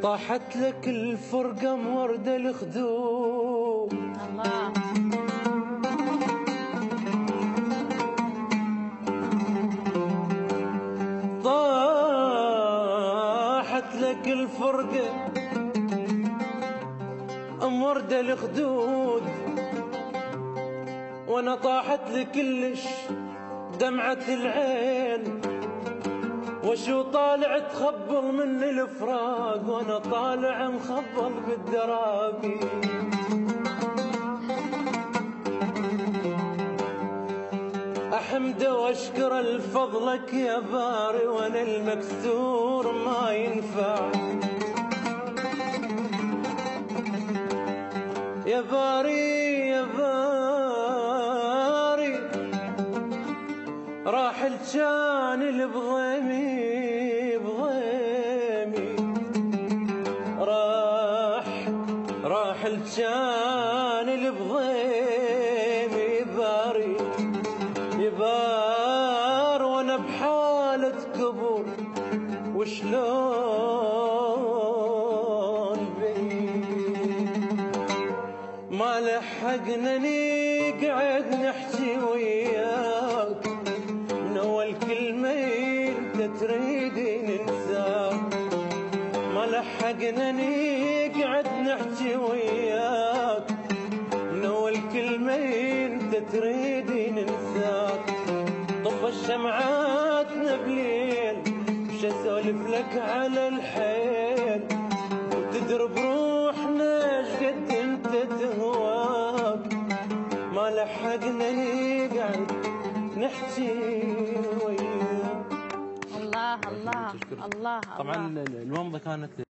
طاحت لك الفرقة مورد الخدود الله. طاحت لك الفرقة مورد الخدود وانا طاحت لي كلش دمعة العين، وشو طالع تخبل من الفراق وانا طالع مخبل بالدرابي. احمد واشكر لفضلك يا باري وانا المكسور ما ينفع. يا باري يا باري راح الجان البغيمي بغيمي، راح الجان البغيمي باري يبار وانا بحالة قبول وشلون بي ما لحقنا نقعد نحكي وياك من اول كلمة انت تريدي ننساك. ما لحقنا نقعد نحكي وياك من اول كلمة انت تريدي ننساك. طف الشمعاتنا بليل مش اسولف لك على الحيل، وتدرب روحنا شقد انت تهواك. ما لحقنا نقعد نحكي وياك. الله الله الله. طبعا الومضة كانت